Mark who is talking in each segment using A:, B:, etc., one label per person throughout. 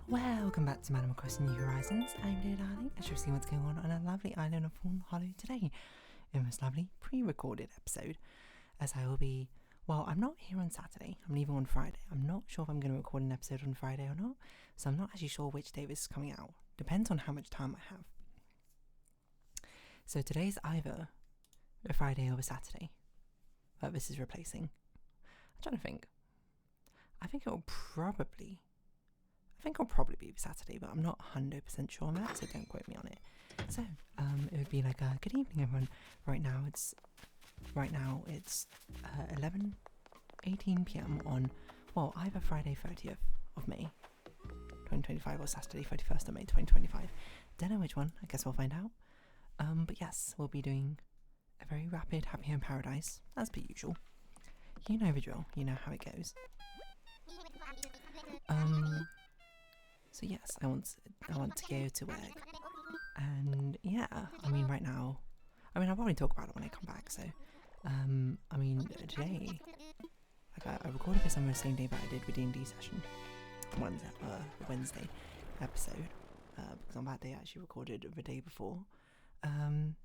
A: Welcome back to Animal Crossing New Horizons. I'm dear darling, as you've seen what's going on a lovely island of Fawnhallow today in this lovely pre-recorded episode, as I will be, well, I'm not here on Saturday, I'm leaving on Friday. I'm not sure if I'm going to record an episode on Friday or not, so I'm not actually sure which day this is coming out. Depends on how much time I have. So today's either a Friday or a Saturday that this is replacing. I'm trying to think. I think it'll probably be Saturday, but I'm not 100% sure on that, so don't quote me on it. So, it would be like a good evening, everyone. Right now it's 11:18 p.m. on, well, either Friday 30th of May 2025 or Saturday 31st of May 2025. Don't know which one. I guess we'll find out. But yes, we'll be doing a very rapid Happy Home Paradise as per usual. You know the drill. You know how it goes. So yes, I want to go to work, and yeah, I mean right now, I'll probably talk about it when I come back. So, today, I recorded this on the same day that I did the D&D session, Wednesday episode, because on that day I actually recorded the day before, and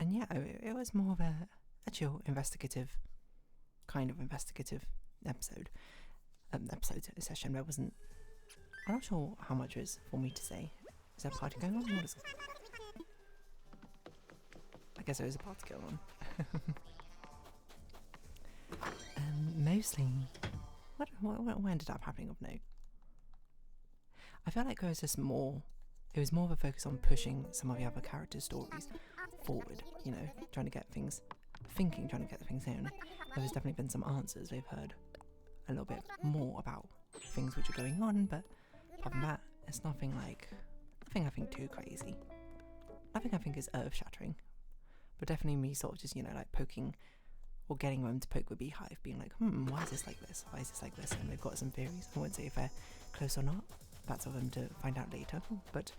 A: yeah, it was more of a chill, investigative episode session. There wasn't. I'm not sure how much is for me to say. Is there a party going on? What is it? I guess there is a party going on. Mostly, what ended up happening of note? I feel like it was more of a focus on pushing some of the other characters' stories forward. You know, trying to get things in. There's definitely been some answers. They've heard a little bit more about things which are going on, but apart from that, it's nothing too crazy. Nothing I think is earth-shattering, but definitely me sort of just, poking or getting them to poke the beehive, being like, why is this like this? Why is this like this? And they've got some theories. I won't say if they're close or not. That's for them to find out later. But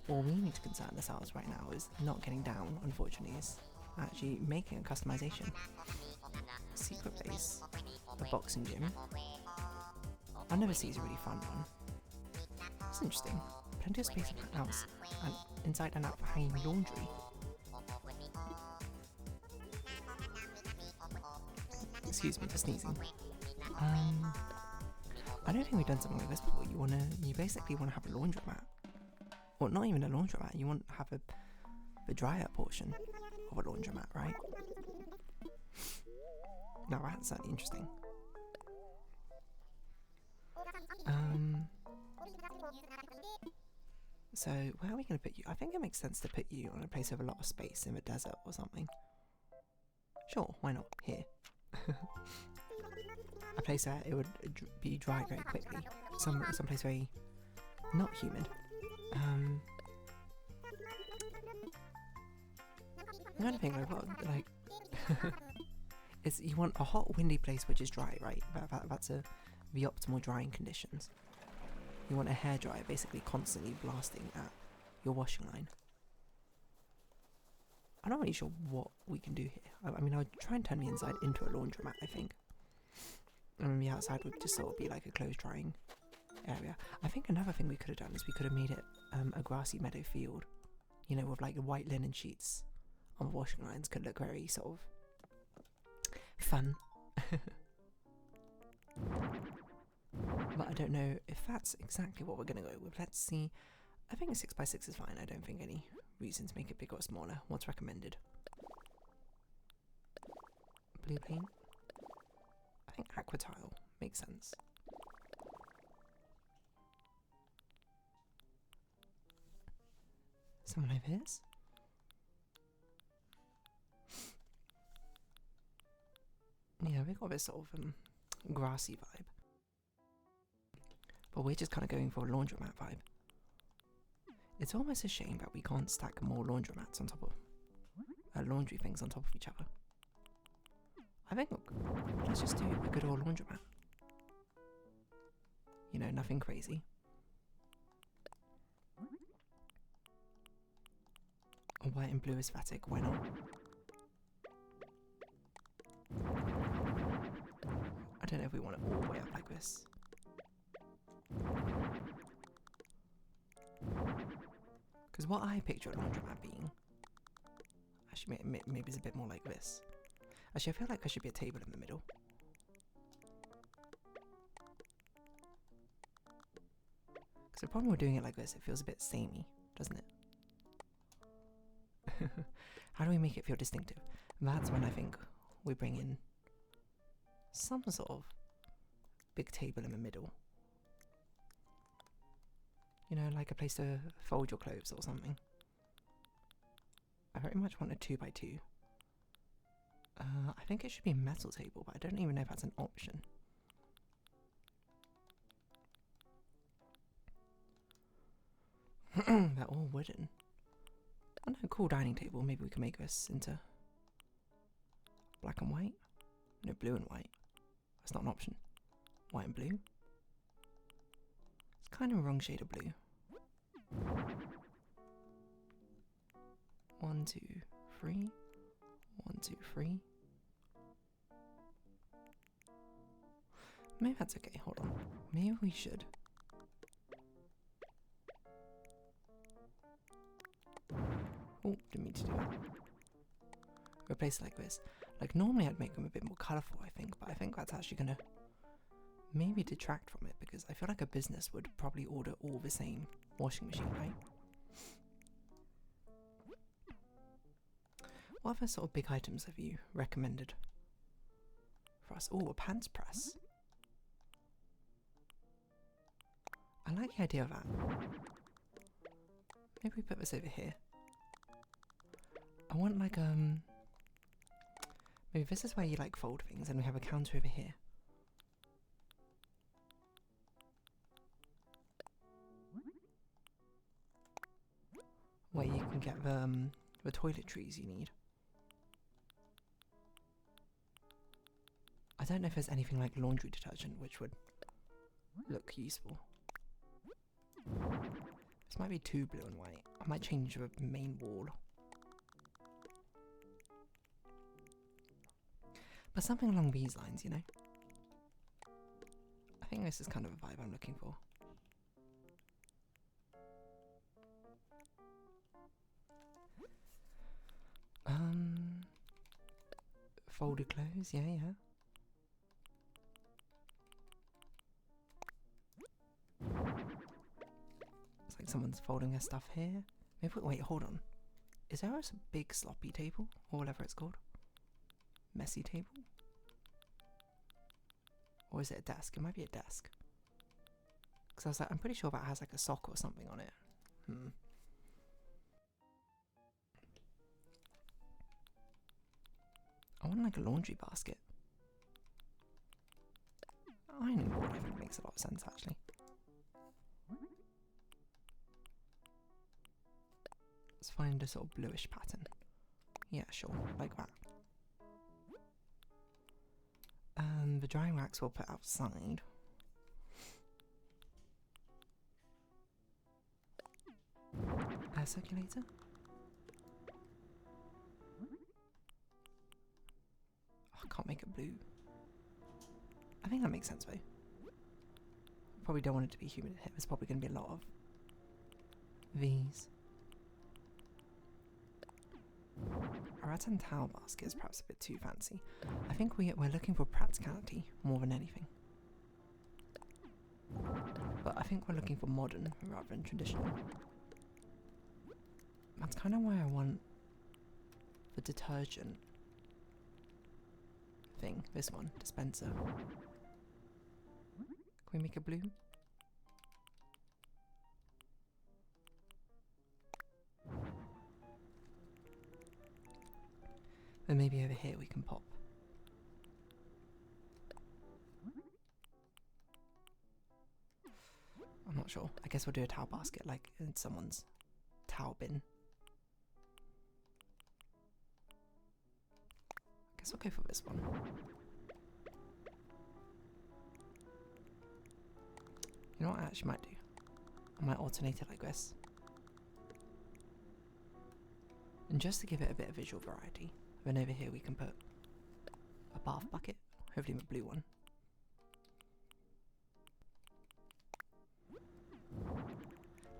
A: all we need to concern ourselves right now is not getting down, unfortunately, is actually making a customization. Secret base, a boxing gym. Under the sea is a really fun one. It's interesting. Plenty of space out and inside and out for hanging laundry. Excuse me for sneezing. I don't think we've done something like this before. You basically want to have a laundromat. Well, not even a laundromat. You want to have the dryer portion of a laundromat, right? Now that's certainly interesting. So where are we going to put you? I think it makes sense to put you on a place with a lot of space in the desert or something. Sure, why not? Here. A place where it would be dry very quickly. Some place very not humid. I'm trying to think it's you want a hot, windy place which is dry, right? That's the optimal drying conditions. You want a hairdryer basically constantly blasting at your washing line. I'm not really sure what we can do here. I would try and turn the inside into a laundromat, I think. And then the outside would just sort of be like a clothes drying area. I think another thing we could have done is we could have made it a grassy meadow field. With like the white linen sheets on the washing lines. Could look very sort of fun. But I don't know if that's exactly what we're going to go with. Let's see. I think 6x6 is fine. I don't think any reason to make it bigger or smaller. What's recommended? Blue paint? I think aqua tile makes sense. Something like this? Yeah, we got this sort of grassy vibe. But we're just kind of going for a laundromat vibe. It's almost a shame that we can't stack more laundromats on top of laundry things on top of each other. I think, look, let's just do a good old laundromat. Nothing crazy. A white and blue aesthetic, why not? I don't know if we want it all the way up like this. Because what I picture a laundromat being, actually maybe it's a bit more like this. Actually, I feel like there should be a table in the middle. Because the problem with doing it like this, it feels a bit samey, doesn't it? How do we make it feel distinctive? That's when I think we bring in some sort of big table in the middle. You know, like a place to fold your clothes or something. I very much want a 2x2. I think it should be a metal table, but I don't even know if that's an option. They're all wooden. Oh no, cool dining table. Maybe we can make this into black and white. No, blue and white. That's not an option. White and blue. It's kind of a wrong shade of blue. 1, 2, 3. 1, 2, 3. Maybe that's okay. Hold on. Maybe we should. Oh, didn't mean to do that. Replace it like this. Like normally I'd make them a bit more colourful, I think, but I think that's actually gonna maybe detract from it because I feel like a business would probably order all the same washing machine, right? What other sort of big items have you recommended for us? Oh, a pants press. I like the idea of that. Maybe we put this over here. I want like maybe this is where you like fold things and we have a counter over here. Where you can get the toiletries you need. I don't know if there's anything like laundry detergent which would look useful. This might be too blue and white. I might change the main wall. But something along these lines, you know? I think this is kind of a vibe I'm looking for. Folded clothes, yeah. It's like someone's folding their stuff here. Maybe, wait, hold on. Is there a big sloppy table? Or whatever it's called? Messy table? Or is it a desk? It might be a desk. Because I was like, I'm pretty sure that has like a sock or something on it. I want like a laundry basket. Ironing board I think makes a lot of sense actually. Let's find a sort of bluish pattern. Yeah, sure, like that. And the drying racks we'll put outside. Air circulator? Oh, I can't make it blue. I think that makes sense though. Probably don't want it to be humid here. There's probably going to be a lot of these. A rattan towel basket is perhaps a bit too fancy. I think we're looking for practicality more than anything. But I think we're looking for modern rather than traditional. That's kind of why I want the detergent thing, this one, dispenser. Can we make it blue? And maybe over here we can pop. I'm not sure. I guess we'll do a towel basket like in someone's towel bin. I guess I'll go for this one. You know what I actually might do? I might alternate it like this. And just to give it a bit of visual variety, then over here we can put a bath bucket, hopefully a blue one.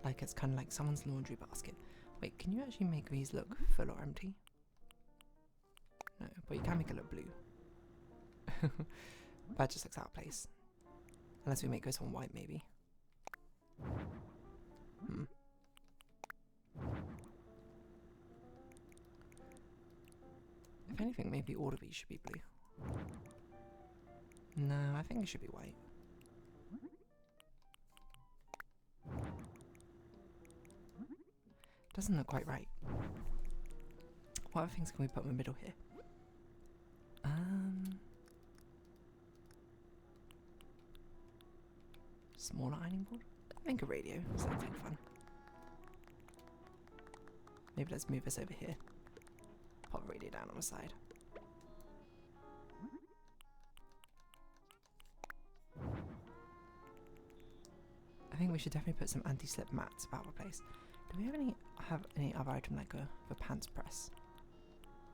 A: like it's kind of like someone's laundry basket. Wait, can you actually make these look full or empty? No, but you can make it look blue. That just looks out of place. Unless we make this one white, maybe. If anything, maybe all of these should be blue. No, I think it should be white. Doesn't look quite right. What other things can we put in the middle here? Smaller ironing board? I think a radio sounds like fun. Maybe let's move this over here. Pop the radio down on the side. I think we should definitely put some anti-slip mats about the place. Do we have any other item like the pants press,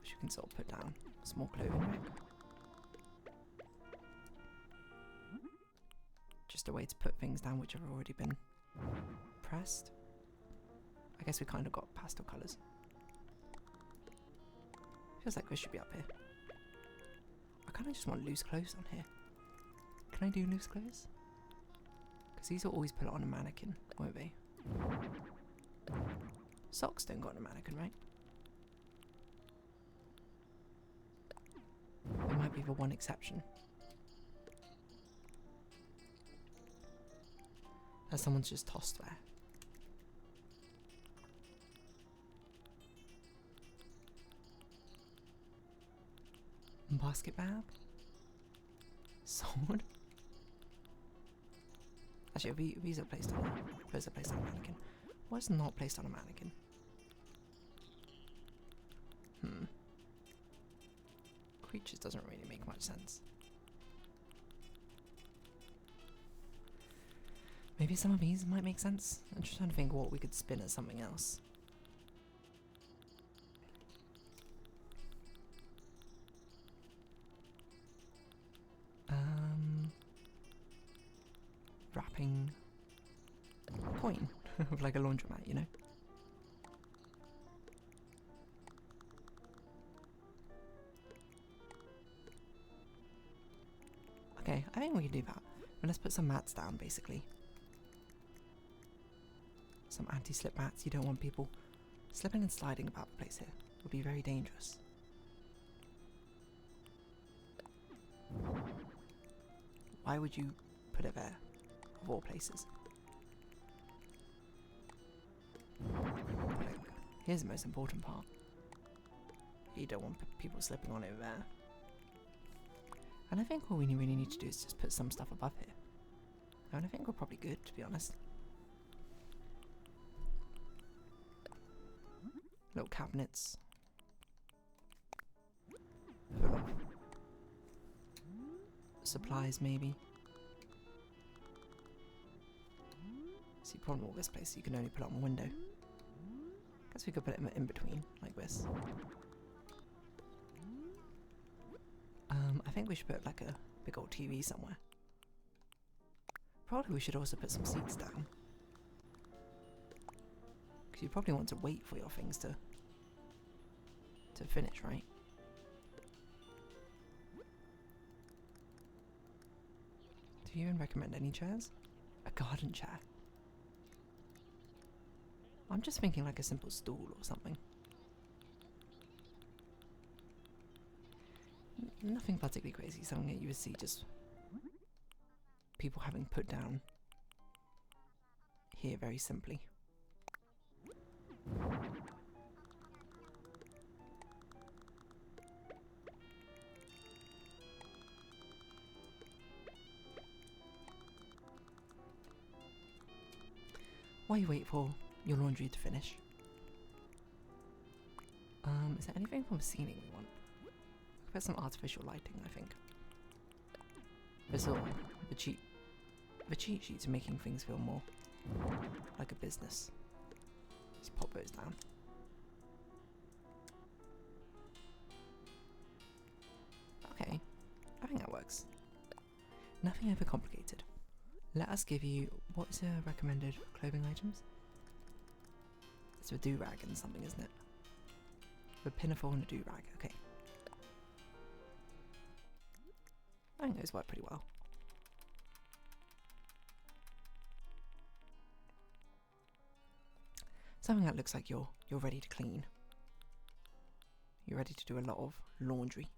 A: which you can sort of put down? Small clothing rack. Just a way to put things down which have already been pressed. I guess we kind of got pastel colours. Feels like this should be up here. I kind of just want loose clothes on here. Can I do loose clothes? Because these will always put it on a mannequin, won't they? Socks don't go on a mannequin, right? There might be the one exception. That someone's just tossed there. Basket bag? Sword? Actually, these are placed on a mannequin. What's not placed on a mannequin? Creatures doesn't really make much sense. Maybe some of these might make sense. I'm just trying to think what we could spin as something else. Wrapping coin of like a laundromat, you know? Okay, I think we can do that. But let's put some mats down, basically. Some anti-slip mats. You don't want people slipping and sliding about the place here. It would be very dangerous. Why would you put it there, of all places? Like, here's the most important part. You don't want people slipping on over there. And I think all we really need to do is just put some stuff above here. And I think we're probably good, to be honest. Little cabinets. Full of supplies, maybe. See, problem with this place, you can only put it on a window. Guess we could put it in between, like this. I think we should put like a big old TV somewhere. Probably we should also put some seats down. Because you probably want to wait for your things to finish, right? Do you even recommend any chairs? A garden chair? I'm just thinking like a simple stool or something. Nothing particularly crazy, something that you would see just people having put down here very simply. While you wait for your laundry to finish. Is there anything from the ceiling we want? Put some artificial lighting, I think. This all the cheat sheets are making things feel more like a business. Just pop those down. Okay, I think that works. Nothing overcomplicated. Let us give you what's recommended clothing items. It's a do-rag and something, isn't it? A pinafore and a do-rag, okay. I think those work pretty well. Something that looks like you're ready to clean. You're ready to do a lot of laundry.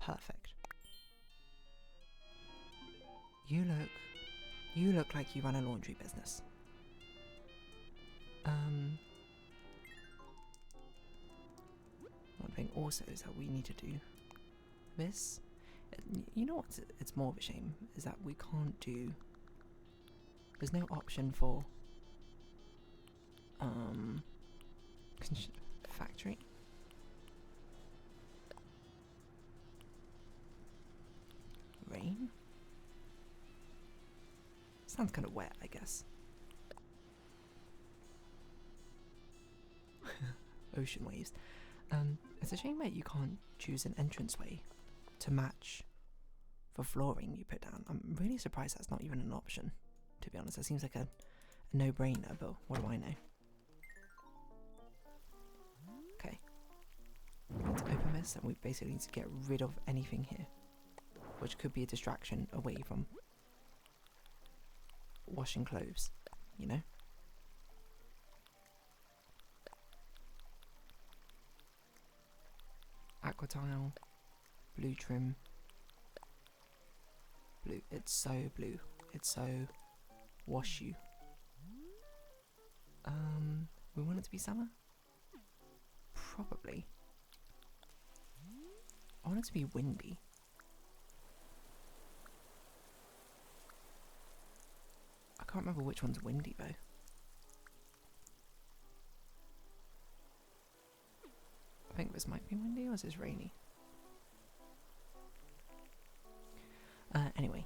A: Perfect. You look like you run a laundry business. One thing also is that we need to do this. You know what? It's more of a shame is that we can't do. There's no option for factory. Rain. Sounds kind of wet, I guess. Ocean waves. It's a shame that you can't choose an entranceway to match for flooring you put down. I'm really surprised that's not even an option, to be honest. That seems like a no-brainer, but what do I know? Okay. Let's open this, and we basically need to get rid of anything here, which could be a distraction away from washing clothes, you know? Aqua tile, blue trim, blue. It's so blue. It's so wash you. We want it to be summer? Probably. I want it to be windy. I can't remember which one's windy though. I think this might be windy, or is this rainy? Anyway,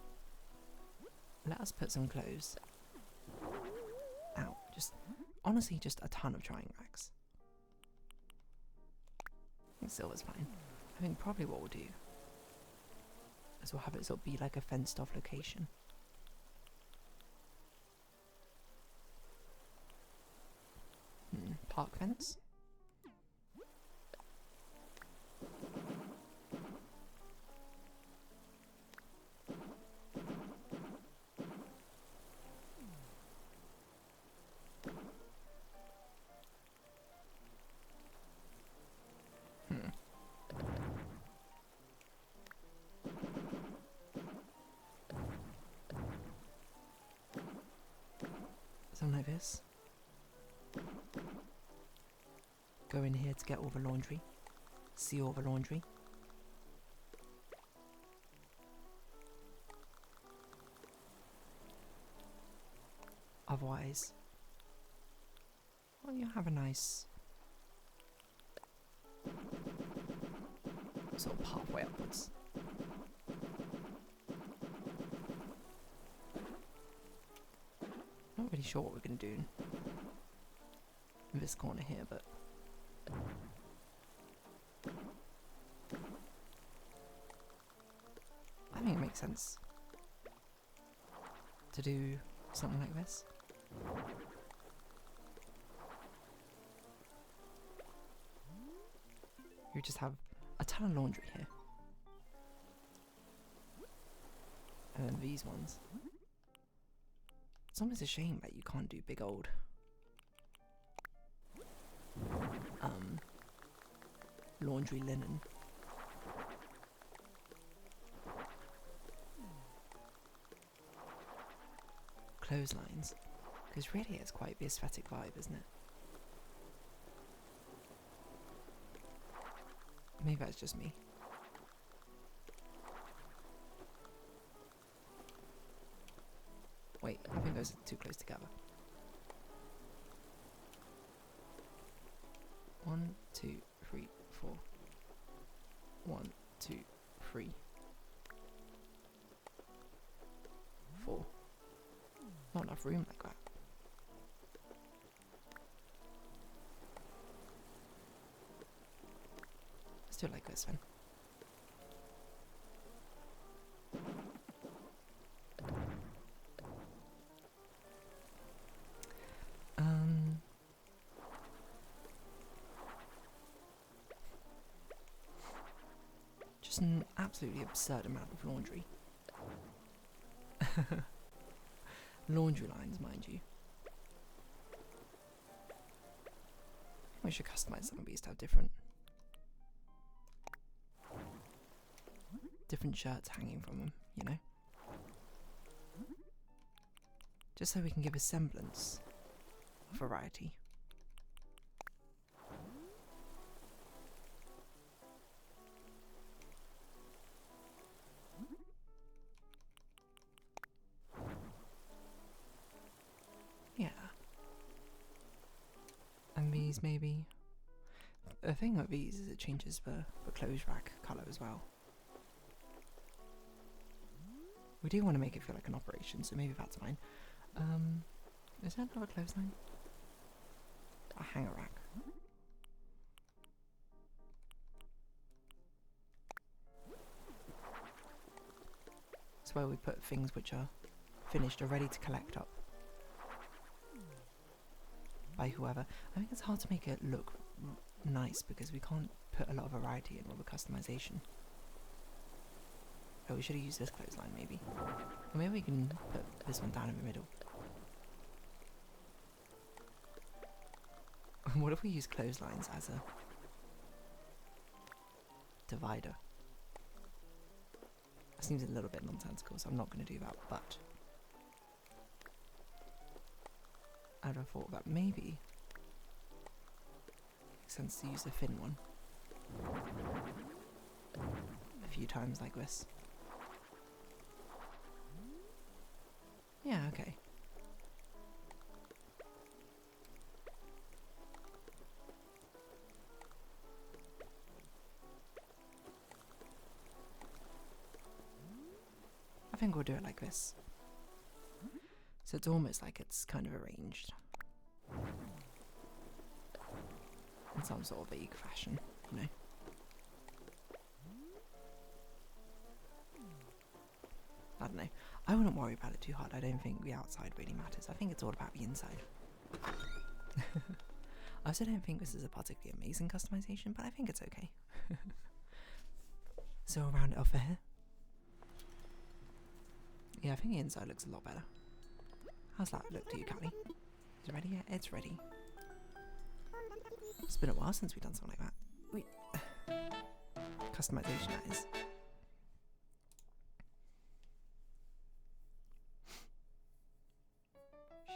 A: let us put some clothes out. Just, honestly, just a ton of drying racks. I think silver's fine. I think probably what we'll do is we'll have it sort of be like a fenced off location. Park fence? Something like this. Go in here to get all the laundry. See all the laundry. Otherwise, well, you have a nice sort of pathway upwards. Not really sure what we're going to do in this corner here, but I think it makes sense to do something like this. You just have a ton of laundry here. And then these ones. It's almost a shame that you can't do big old laundry linen. Clotheslines. Because really it's quite the aesthetic vibe, isn't it? Maybe that's just me. Wait, I think those are too close together. 1, 2, 3, 4. 1, 2, 3, 4. Not enough room like that. Let's do it like this then. Just an absolutely absurd amount of laundry. Laundry lines, mind you. We should customize some of these to have different shirts hanging from them, you know? Just so we can give a semblance of variety. Yeah. And these maybe. The thing with these is it changes the clothes rack colour as well. We do want to make it feel like an operation, so maybe that's fine. Is that another clothesline? A hanger rack. It's where we put things which are finished or ready to collect up by whoever. I think it's hard to make it look nice because we can't put a lot of variety in all the customization. Oh, we should have used this clothesline maybe. Or maybe we can put this one down in the middle. What if we use clotheslines as a divider? That seems a little bit nonsensical, so I'm not going to do that, but I'd have thought that maybe it makes sense to use a thin one a few times like this. Yeah, okay. I think we'll do it like this. So it's almost like it's kind of arranged in some sort of vague fashion, you know? I don't know. I wouldn't worry about it too hard. I don't think the outside really matters. I think it's all about the inside. I also don't think this is a particularly amazing customization, but I think it's okay. So I'll round it off for here. Yeah, I think the inside looks a lot better. How's that look to you, Callie? Is it ready yet? It's ready. It's been a while since we've done something like that. Wait. Customization, that is.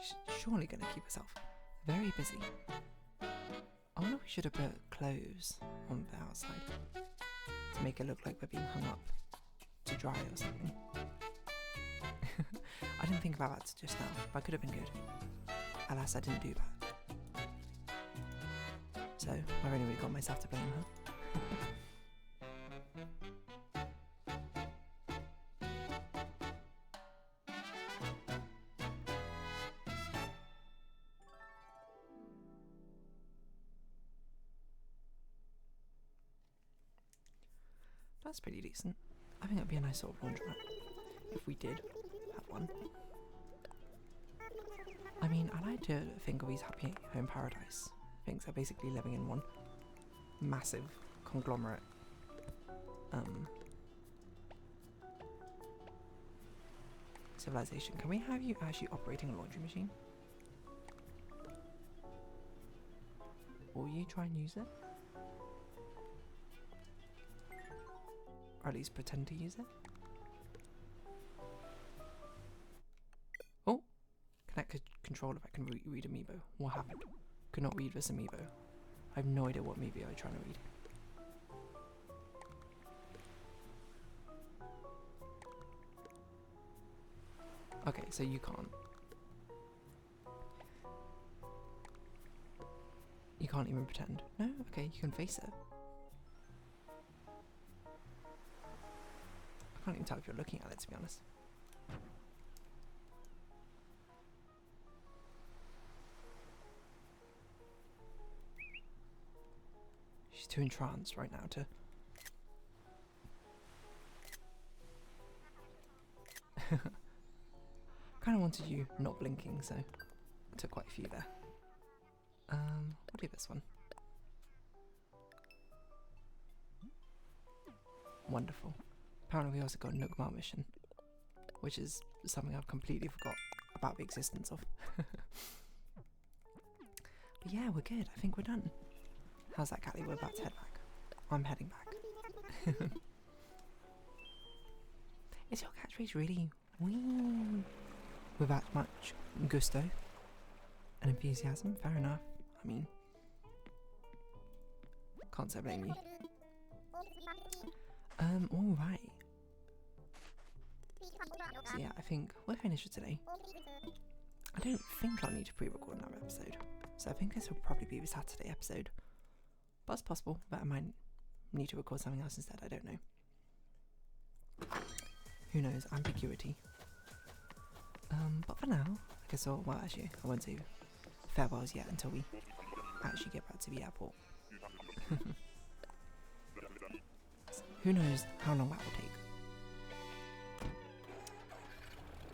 A: She's surely going to keep herself very busy. I wonder if we should have put clothes on the outside to make it look like they're being hung up to dry or something. I didn't think about that just now, but could have been good. Alas, I didn't do that. So, I've only really got myself to blame, huh? That's pretty decent. I think it'd be a nice sort of laundromat if we did have one. I mean, I like to think of these happy home paradise things. They're basically living in one massive conglomerate civilization. Can we have you actually operating a laundry machine? Will you try and use it? Or at least pretend to use it? Oh! Connect controller if I can read Amiibo. What happened? Could not read this Amiibo. I have no idea what Amiibo I'm trying to read. Okay, so you can't. You can't even pretend. No? Okay, you can face it. I can't even tell if you're looking at it, to be honest. She's too entranced right now to... kind of wanted you not blinking, so I took quite a few there. We'll do this one. Wonderful. Apparently we also got a Nookmar mission, which is something I've completely forgot about the existence of. But yeah, we're good. I think we're done. How's that, Callie? We're about to head back. I'm heading back. Is your catchphrase really wee without much gusto and enthusiasm? Fair enough. I mean, can't say blame you. Alright. So yeah, I think we're finished for today. I don't think I'll need to pre-record another episode. So I think this will probably be the Saturday episode. But it's possible that I might need to record something else instead, I don't know. Who knows, ambiguity. But for now, I guess well actually, I won't say farewells yet until we actually get back to the airport. Who knows how long that will take.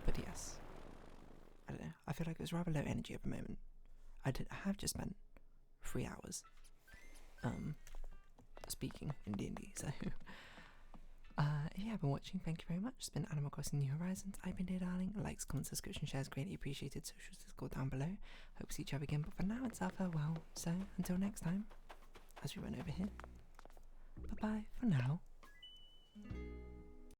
A: But yes, I don't know, I feel like it was rather low energy at the moment. I have just spent 3 hours speaking in D&D, so if you have been watching, thank you very much. It's been Animal Crossing New Horizons. I've been Dear Darling. Likes, comments, subscription, shares, greatly appreciated. Socials Discord down below. Hope to see each other again, but for now it's our farewell. So until next time, as we run over here, bye bye for now.